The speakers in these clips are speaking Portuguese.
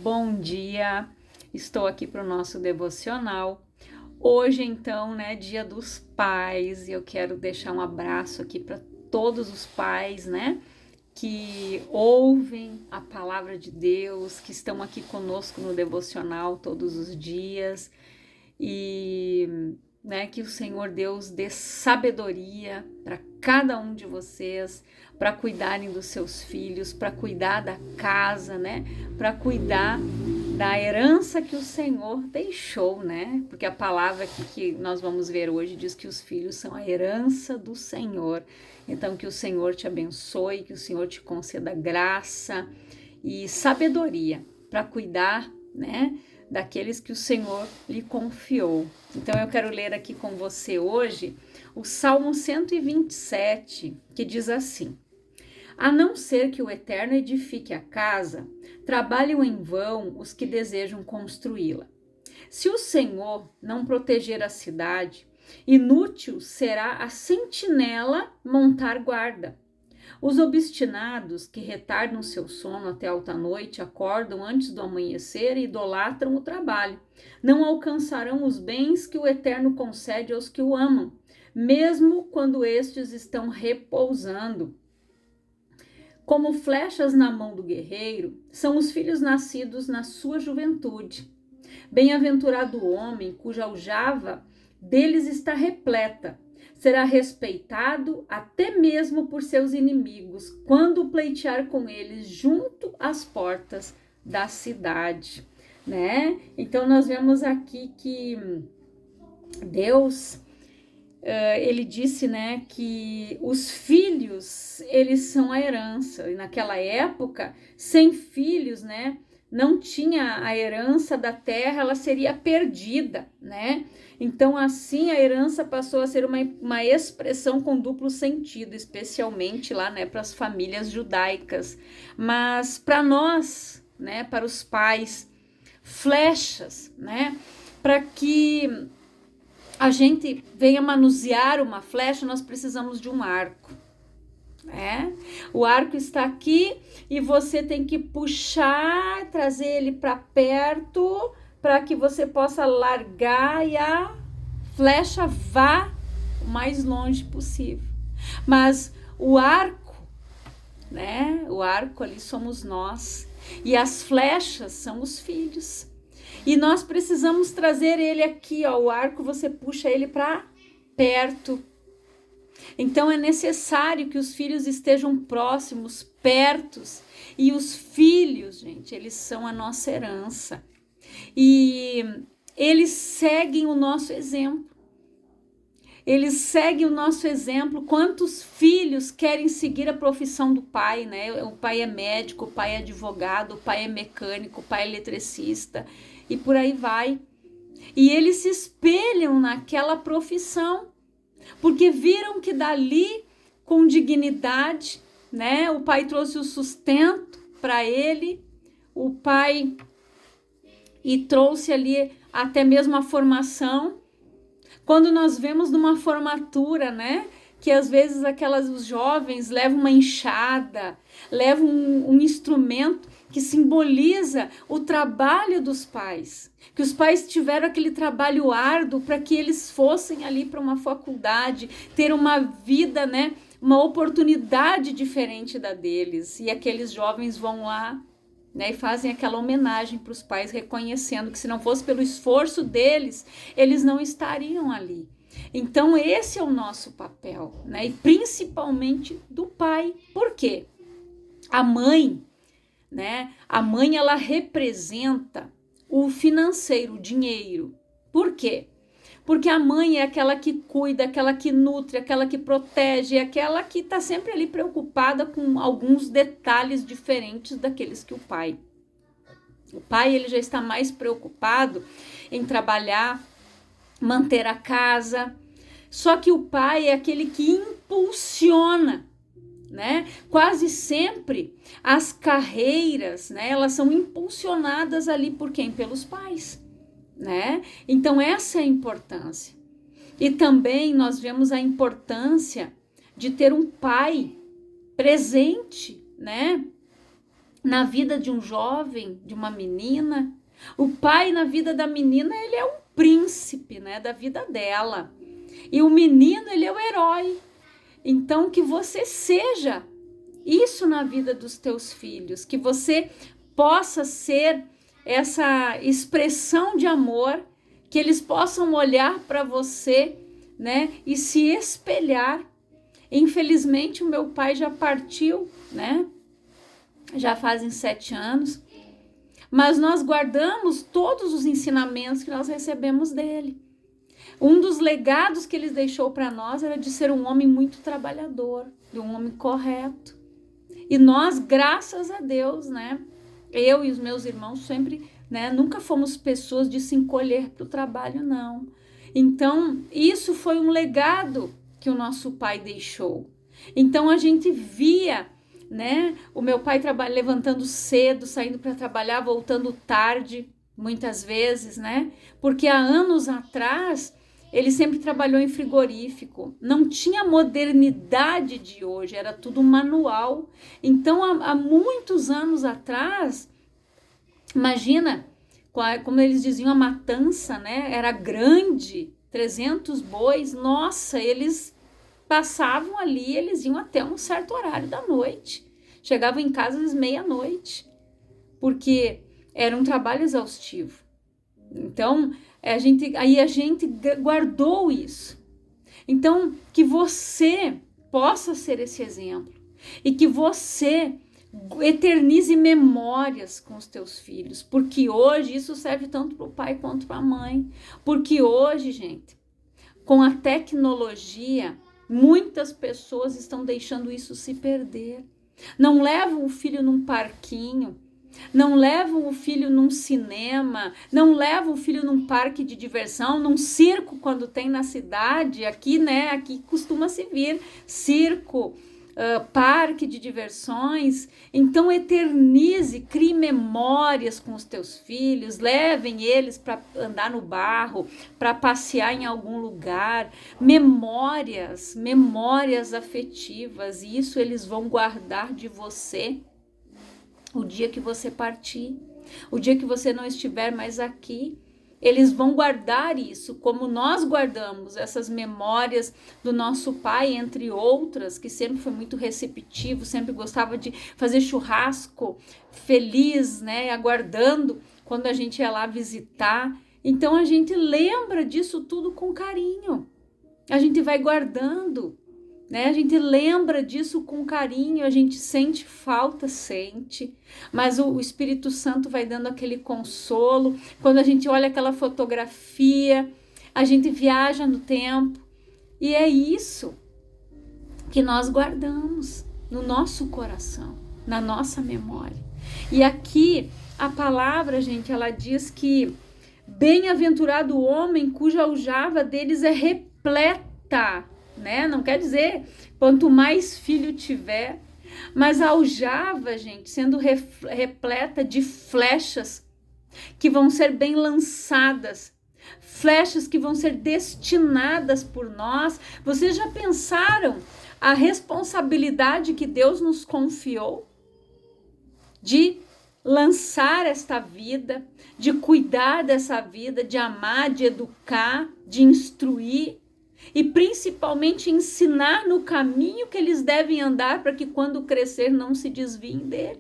Bom dia, estou aqui para o nosso devocional. Hoje, então, né, Dia dos Pais, e eu quero deixar um abraço aqui para todos os pais, né, que ouvem a palavra de Deus, que estão aqui conosco no devocional todos os dias e né, que o Senhor Deus dê sabedoria para cada um de vocês, para cuidarem dos seus filhos, para cuidar da casa, né, para cuidar da herança que o Senhor deixou, né? Porque a palavra aqui que nós vamos ver hoje diz que os filhos são a herança do Senhor. Então, que o Senhor te abençoe, que o Senhor te conceda graça e sabedoria para cuidar, né, daqueles que o Senhor lhe confiou. Então, eu quero ler aqui com você hoje o Salmo 127, que diz assim: a não ser que o Eterno edifique a casa, trabalham em vão os que desejam construí-la. Se o Senhor não proteger a cidade, inútil será a sentinela montar guarda. Os obstinados que retardam seu sono até alta noite acordam antes do amanhecer e idolatram o trabalho. Não alcançarão os bens que o Eterno concede aos que o amam, mesmo quando estes estão repousando. Como flechas na mão do guerreiro, são os filhos nascidos na sua juventude. Bem-aventurado o homem cuja aljava deles está repleta. Será respeitado até mesmo por seus inimigos, quando pleitear com eles junto às portas da cidade, né? Então nós vemos aqui que Deus ele disse, né, que os filhos, eles são a herança. E naquela época, sem filhos, né, não tinha a herança da terra, ela seria perdida, né? Então, assim, a herança passou a ser uma expressão com duplo sentido, especialmente lá, né, para as famílias judaicas. Mas para nós, né, para os pais, flechas, né, para que a gente venha manusear uma flecha, nós precisamos de um arco. O arco está aqui e você tem que puxar, trazer ele para perto, para que você possa largar e a flecha vá o mais longe possível. Mas o arco, né? O arco ali somos nós e as flechas são os filhos. E nós precisamos trazer ele aqui, ó, o arco, você puxa ele para perto. Então é necessário que os filhos estejam próximos, pertos. E os filhos, gente, eles são a nossa herança. E eles seguem o nosso exemplo. Eles seguem o nosso exemplo. Quantos filhos querem seguir a profissão do pai, né? O pai é médico, o pai é advogado, o pai é mecânico, o pai é eletricista. E por aí vai. E eles se espelham naquela profissão, porque viram que dali, com dignidade, né? O pai trouxe o sustento para ele, o pai e trouxe ali até mesmo a formação. Quando nós vemos numa formatura, né? Que às vezes os jovens levam uma enxada, levam um instrumento que simboliza o trabalho dos pais, que os pais tiveram aquele trabalho árduo para que eles fossem ali para uma faculdade, ter uma vida, né, uma oportunidade diferente da deles, e aqueles jovens vão lá, né, e fazem aquela homenagem para os pais, reconhecendo que se não fosse pelo esforço deles, eles não estariam ali. Então esse é o nosso papel, né, e principalmente do pai. Por quê? A mãe, né? A mãe, ela representa o financeiro, o dinheiro. Por quê? Porque a mãe é aquela que cuida, aquela que nutre, aquela que protege, aquela que está sempre ali preocupada com alguns detalhes diferentes daqueles que o pai. O pai, ele já está mais preocupado em trabalhar, manter a casa. Só que o pai é aquele que impulsiona, né? Quase sempre as carreiras, né, elas são impulsionadas ali por quem? Pelos pais, né? Então essa é a importância. E também nós vemos a importância de ter um pai presente, né, na vida de um jovem, de uma menina. O pai na vida da menina, ele é um príncipe, né, da vida dela. E o menino, ele é o herói. Então, que você seja isso na vida dos teus filhos, que você possa ser essa expressão de amor, que eles possam olhar para você, né, e se espelhar. Infelizmente, o meu pai já partiu, né, já fazem 7 anos, mas nós guardamos todos os ensinamentos que nós recebemos dele. Um dos legados que ele deixou para nós era de ser um homem muito trabalhador, de um homem correto. E nós, graças a Deus, né, eu e os meus irmãos sempre, né, nunca fomos pessoas de se encolher para o trabalho, não. Então, isso foi um legado que o nosso pai deixou. Então, a gente via, né, o meu pai levantando cedo, saindo para trabalhar, voltando tarde, muitas vezes, né, porque há anos atrás ele sempre trabalhou em frigorífico, não tinha a modernidade de hoje, era tudo manual. Então, há muitos anos atrás, imagina, como eles diziam, a matança, né? Era grande, 300 bois, nossa, eles passavam ali, eles iam até um certo horário da noite, chegavam em casa às meia-noite, porque era um trabalho exaustivo. Então, a gente guardou isso. Então, que você possa ser esse exemplo e que você eternize memórias com os teus filhos, porque hoje isso serve tanto para o pai quanto para a mãe, porque hoje, gente, com a tecnologia, muitas pessoas estão deixando isso se perder. Não levam o filho num parquinho, não levam o filho num cinema, não levam o filho num parque de diversão, num circo quando tem na cidade, aqui, né, aqui costuma se vir circo, parque de diversões. Então eternize, crie memórias com os teus filhos, levem eles para andar no barro, para passear em algum lugar, memórias afetivas, e isso eles vão guardar de você o dia que você partir, o dia que você não estiver mais aqui. Eles vão guardar isso, como nós guardamos essas memórias do nosso pai, entre outras, que sempre foi muito receptivo, sempre gostava de fazer churrasco feliz, né, aguardando quando a gente ia lá visitar. Então a gente lembra disso tudo com carinho, a gente vai guardando, né? A gente lembra disso com carinho, a gente sente falta, mas o Espírito Santo vai dando aquele consolo. Quando a gente olha aquela fotografia, a gente viaja no tempo, e é isso que nós guardamos no nosso coração, na nossa memória. E aqui a palavra, gente, ela diz que bem-aventurado o homem cuja aljava deles é repleta, né? Não quer dizer quanto mais filho tiver, mas a aljava, gente, sendo repleta de flechas que vão ser bem lançadas, flechas que vão ser destinadas por nós. Vocês já pensaram a responsabilidade que Deus nos confiou de lançar esta vida, de cuidar dessa vida, de amar, de educar, de instruir, e principalmente ensinar no caminho que eles devem andar para que quando crescer não se desviem dele.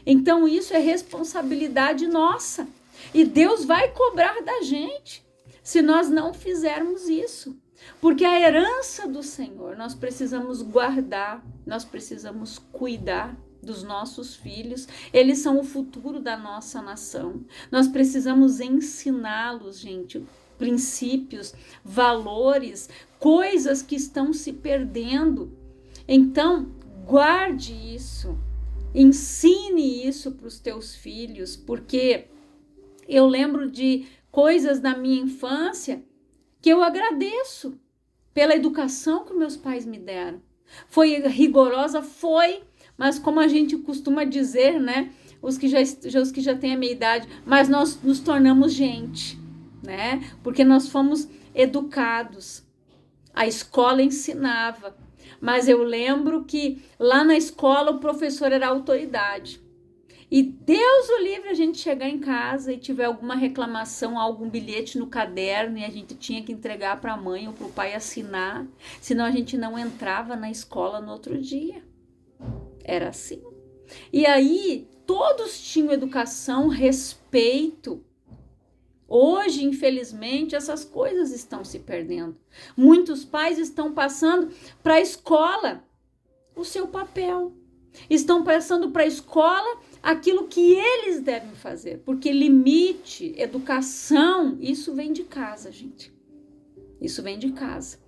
Então isso é responsabilidade nossa, e Deus vai cobrar da gente se nós não fizermos isso, porque a herança do Senhor nós precisamos guardar, nós precisamos cuidar dos nossos filhos, eles são o futuro da nossa nação, nós precisamos ensiná-los, gente, princípios, valores, coisas que estão se perdendo. Então, guarde isso, ensine isso para os teus filhos, porque eu lembro de coisas da minha infância que eu agradeço pela educação que meus pais me deram. Foi rigorosa? Foi, mas como a gente costuma dizer, né, os que já têm a minha idade, mas nós nos tornamos gente, né? Porque nós fomos educados. A escola ensinava, mas eu lembro que lá na escola o professor era a autoridade. E Deus o livre a gente chegar em casa e tiver alguma reclamação, algum bilhete no caderno e a gente tinha que entregar para a mãe ou para o pai assinar, senão a gente não entrava na escola no outro dia. Era assim. E aí todos tinham educação, respeito. Hoje, infelizmente, essas coisas estão se perdendo. Muitos pais estão passando para a escola o seu papel. Estão passando para a escola aquilo que eles devem fazer. Porque limite, educação, isso vem de casa, gente. Isso vem de casa.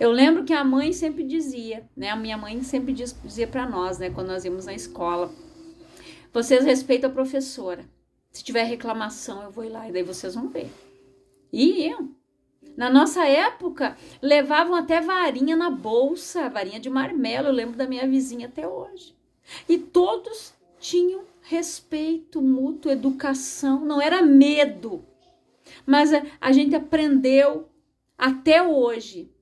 Eu lembro que a mãe sempre dizia, né? A minha mãe sempre dizia para nós, né? Quando nós íamos na escola. Vocês respeitam a professora. Se tiver reclamação, eu vou ir lá e daí vocês vão ver. E iam. Na nossa época, levavam até varinha na bolsa, varinha de marmelo, eu lembro da minha vizinha até hoje. E todos tinham respeito mútuo, educação, não era medo. Mas a gente aprendeu até hoje,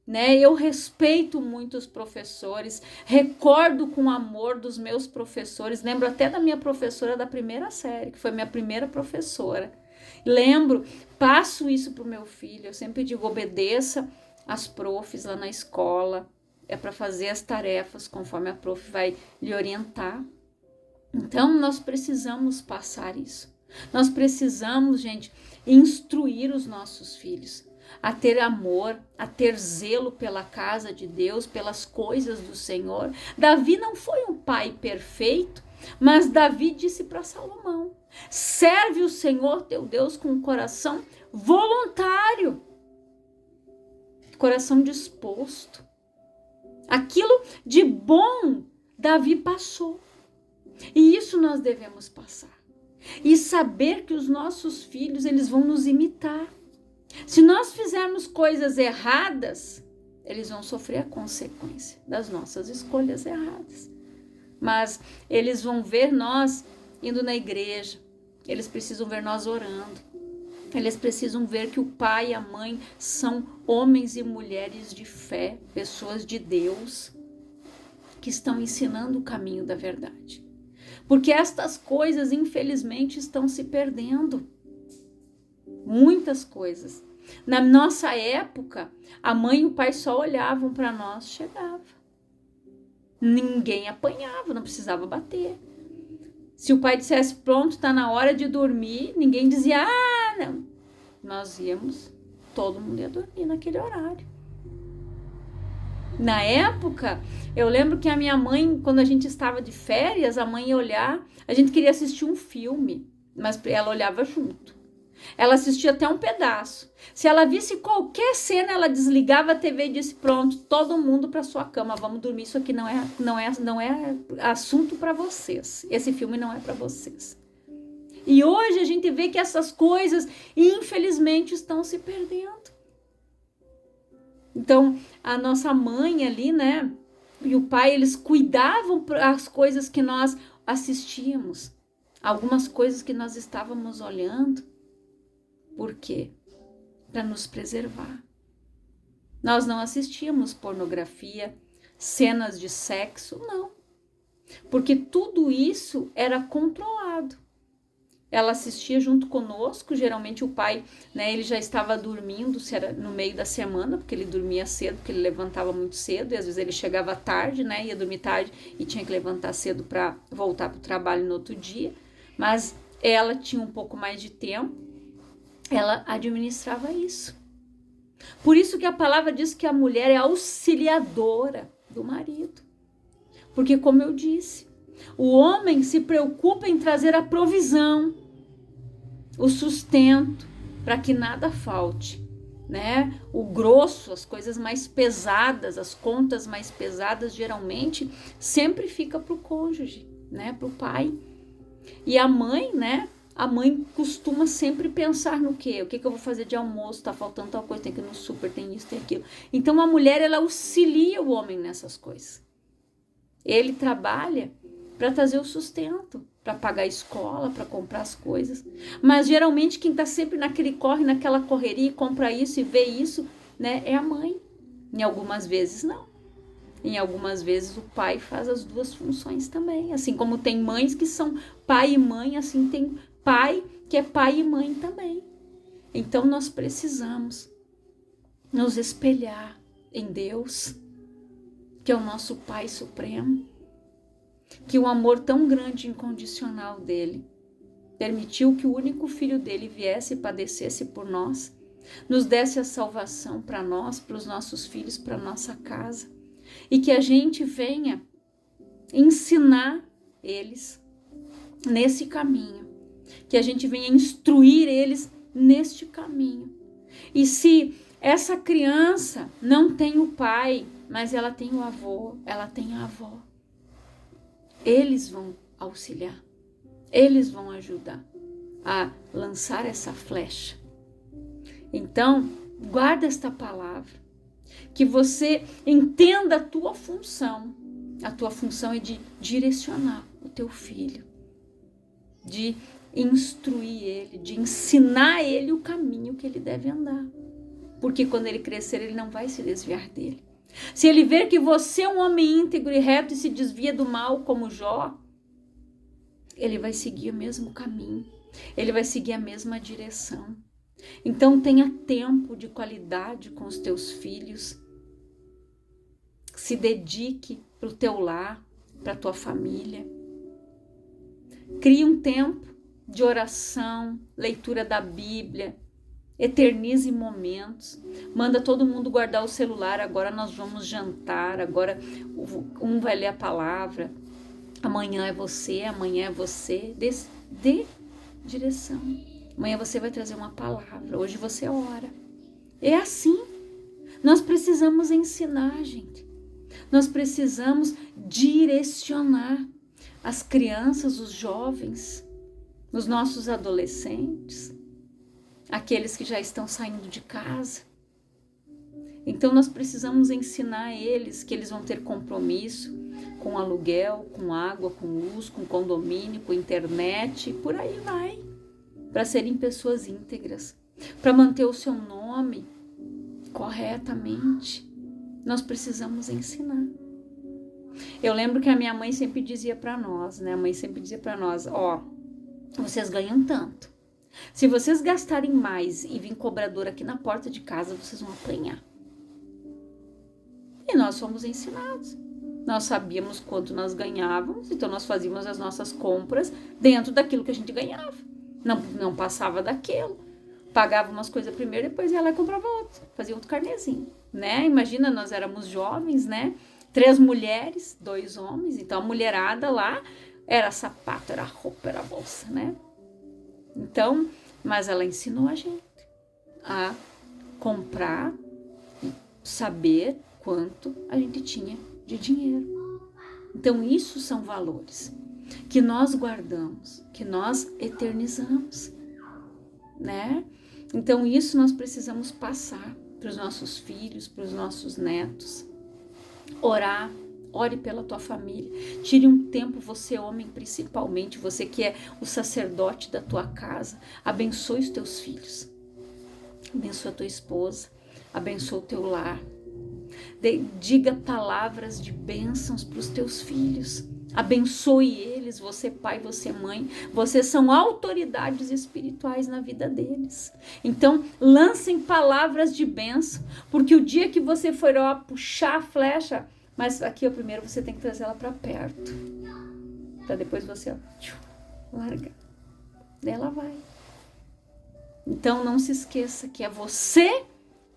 né? Eu respeito muito os professores, recordo com amor dos meus professores, lembro até da minha professora da primeira série, que foi minha primeira professora. Lembro, passo isso para o meu filho, eu sempre digo, obedeça as profs lá na escola, é para fazer as tarefas conforme a prof vai lhe orientar. Então, nós precisamos passar isso. Nós precisamos, gente, instruir os nossos filhos a ter amor, a ter zelo pela casa de Deus, pelas coisas do Senhor. Davi não foi um pai perfeito, mas Davi disse para Salomão: serve o Senhor teu Deus com um coração voluntário, coração disposto. Aquilo de bom Davi passou. E isso nós devemos passar. E saber que os nossos filhos, eles vão nos imitar. Se nós fizermos coisas erradas, eles vão sofrer a consequência das nossas escolhas erradas. Mas eles vão ver nós indo na igreja, eles precisam ver nós orando, eles precisam ver que o pai e a mãe são homens e mulheres de fé, pessoas de Deus, que estão ensinando o caminho da verdade. Porque estas coisas, infelizmente, estão se perdendo. Muitas coisas. Na nossa época, a mãe e o pai só olhavam para nós, chegava. Ninguém apanhava, não precisava bater. Se o pai dissesse, pronto, está na hora de dormir, ninguém dizia, não. Nós íamos, todo mundo ia dormir naquele horário. Na época, eu lembro que a minha mãe, quando a gente estava de férias, a mãe ia olhar, a gente queria assistir um filme, mas ela olhava junto. Ela assistia até um pedaço. Se ela visse qualquer cena, ela desligava a TV e disse, pronto, todo mundo para sua cama, vamos dormir, isso aqui não é assunto para vocês. Esse filme não é para vocês. E hoje a gente vê que essas coisas, infelizmente, estão se perdendo. Então, a nossa mãe ali, né, e o pai, eles cuidavam as coisas que nós assistíamos, algumas coisas que nós estávamos olhando. Por quê? Para nos preservar. Nós não assistíamos pornografia, cenas de sexo, não. Porque tudo isso era controlado. Ela assistia junto conosco, geralmente o pai, né, ele já estava dormindo, se era no meio da semana, porque ele dormia cedo, porque ele levantava muito cedo, e às vezes ele chegava tarde, né, ia dormir tarde e tinha que levantar cedo para voltar para o trabalho no outro dia, mas ela tinha um pouco mais de tempo, ela administrava isso. Por isso que a palavra diz que a mulher é auxiliadora do marido, porque como eu disse, o homem se preocupa em trazer a provisão, o sustento, para que nada falte, né? O grosso, as coisas mais pesadas, as contas mais pesadas, geralmente, sempre fica para o cônjuge, né? Para o pai. E a mãe, né? A mãe costuma sempre pensar no quê? O que eu vou fazer de almoço? Tá faltando tal coisa, tem que ir no super, tem isso, tem aquilo. Então, a mulher, ela auxilia o homem nessas coisas. Ele trabalha para trazer o sustento, para pagar a escola, para comprar as coisas. Mas geralmente quem está sempre naquele corre, naquela correria, compra isso e vê isso, né, é a mãe. Em algumas vezes não. em algumas vezes o pai faz as duas funções também. Assim como tem mães que são pai e mãe, assim tem pai que é pai e mãe também. Então nós precisamos nos espelhar em Deus, que é o nosso Pai Supremo, que o amor tão grande e incondicional dele permitiu que o único filho dele viesse e padecesse por nós, nos desse a salvação para nós, para os nossos filhos, para nossa casa, e que a gente venha ensinar eles nesse caminho, que a gente venha instruir eles neste caminho. E se essa criança não tem o pai, mas ela tem o avô, ela tem a avó, eles vão auxiliar, eles vão ajudar a lançar essa flecha. Então, guarda esta palavra, que você entenda a tua função. A tua função é de direcionar o teu filho, de instruir ele, de ensinar ele o caminho que ele deve andar. Porque quando ele crescer, ele não vai se desviar dele. Se ele ver que você é um homem íntegro e reto e se desvia do mal como Jó, ele vai seguir o mesmo caminho, ele vai seguir a mesma direção. Então tenha tempo de qualidade com os teus filhos, se dedique para o teu lar, para a tua família. Crie um tempo de oração, leitura da Bíblia, eternize momentos, manda todo mundo guardar o celular, agora nós vamos jantar, agora um vai ler a palavra, amanhã é você, dê direção. Amanhã você vai trazer uma palavra, hoje você ora. É assim, nós precisamos ensinar, gente, nós precisamos direcionar as crianças, os jovens, os nossos adolescentes, aqueles que já estão saindo de casa. Então nós precisamos ensinar eles que eles vão ter compromisso com aluguel, com água, com luz, com condomínio, com internet, por aí vai, para serem pessoas íntegras, para manter o seu nome corretamente. Nós precisamos ensinar. Eu lembro que a minha mãe sempre dizia para nós, né? A mãe sempre dizia para nós, vocês ganham tanto. Se vocês gastarem mais e vir cobrador aqui na porta de casa, vocês vão apanhar. E nós fomos ensinados. Nós sabíamos quanto nós ganhávamos, então nós fazíamos as nossas compras dentro daquilo que a gente ganhava. Não passava daquilo. Pagava umas coisas primeiro, depois ia lá e comprava outro. Fazia outro carnezinho, né? Imagina, nós éramos jovens, né? 3 mulheres, 2 homens. Então a mulherada lá era sapato, era roupa, era bolsa, né? Então, mas ela ensinou a gente a comprar, saber quanto a gente tinha de dinheiro. Então, isso são valores que nós guardamos, que nós eternizamos, né? Então, isso nós precisamos passar para os nossos filhos, para os nossos netos. Orar. Ore pela tua família. Tire um tempo, você homem principalmente, você que é o sacerdote da tua casa. Abençoe os teus filhos. Abençoe a tua esposa. Abençoe o teu lar. Diga palavras de bênçãos para os teus filhos. Abençoe eles, você pai, você mãe. Vocês são autoridades espirituais na vida deles. Então, lancem palavras de bênção, porque o dia que você for puxar a flecha, mas aqui, primeiro, você tem que trazer ela para perto. Para depois você, largar. Daí ela vai. Então, não se esqueça que é você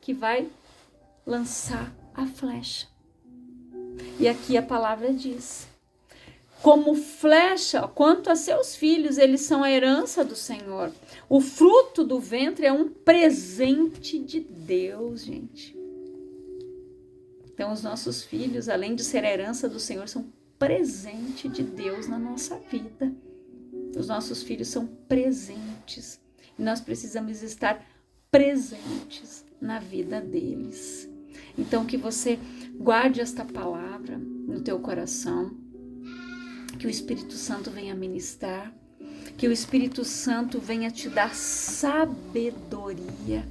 que vai lançar a flecha. E aqui a palavra diz: como flecha, quanto a seus filhos, eles são a herança do Senhor. O fruto do ventre é um presente de Deus, gente. Então, os nossos filhos, além de ser a herança do Senhor, são presente de Deus na nossa vida. Os nossos filhos são presentes. E nós precisamos estar presentes na vida deles. Então, que você guarde esta palavra no teu coração. Que o Espírito Santo venha ministrar. Que o Espírito Santo venha te dar sabedoria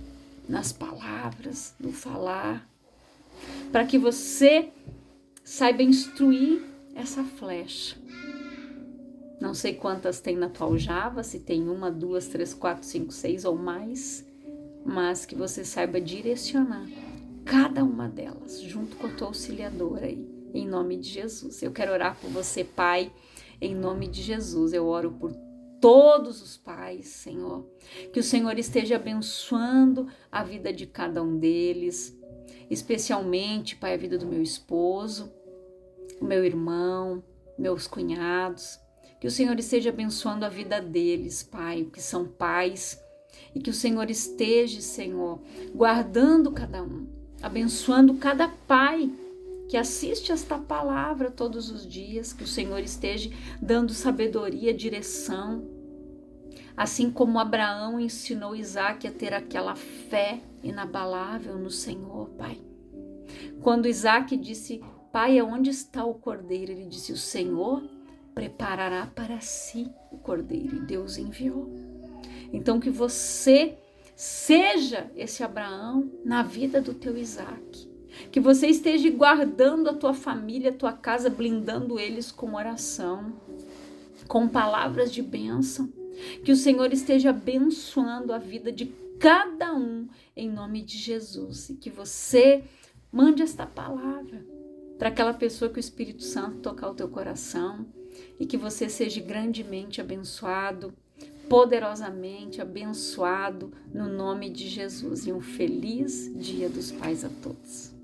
nas palavras, no falar. Para que você saiba instruir essa flecha. Não sei quantas tem na tua aljava, se tem 1, 2, 3, 4, 5, 6 ou mais, mas que você saiba direcionar cada uma delas, junto com a tua auxiliadora aí, em nome de Jesus. Eu quero orar por você, Pai, em nome de Jesus. Eu oro por todos os pais, Senhor, que o Senhor esteja abençoando a vida de cada um deles, especialmente, Pai, a vida do meu esposo, o meu irmão, meus cunhados, que o Senhor esteja abençoando a vida deles, Pai, que são pais, e que o Senhor esteja, Senhor, guardando cada um, abençoando cada pai que assiste esta palavra todos os dias, que o Senhor esteja dando sabedoria, direção, assim como Abraão ensinou Isaque a ter aquela fé inabalável no Senhor, Pai. Quando Isaque disse, Pai, aonde está o cordeiro? Ele disse, o Senhor preparará para si o cordeiro, e Deus enviou. Então que você seja esse Abraão na vida do teu Isaque, que você esteja guardando a tua família, a tua casa, blindando eles com oração, com palavras de bênção, que o Senhor esteja abençoando a vida de cada um em nome de Jesus, e que você mande esta palavra para aquela pessoa que o Espírito Santo tocar o teu coração, e que você seja grandemente abençoado, poderosamente abençoado no nome de Jesus, e um feliz Dia dos Pais a todos.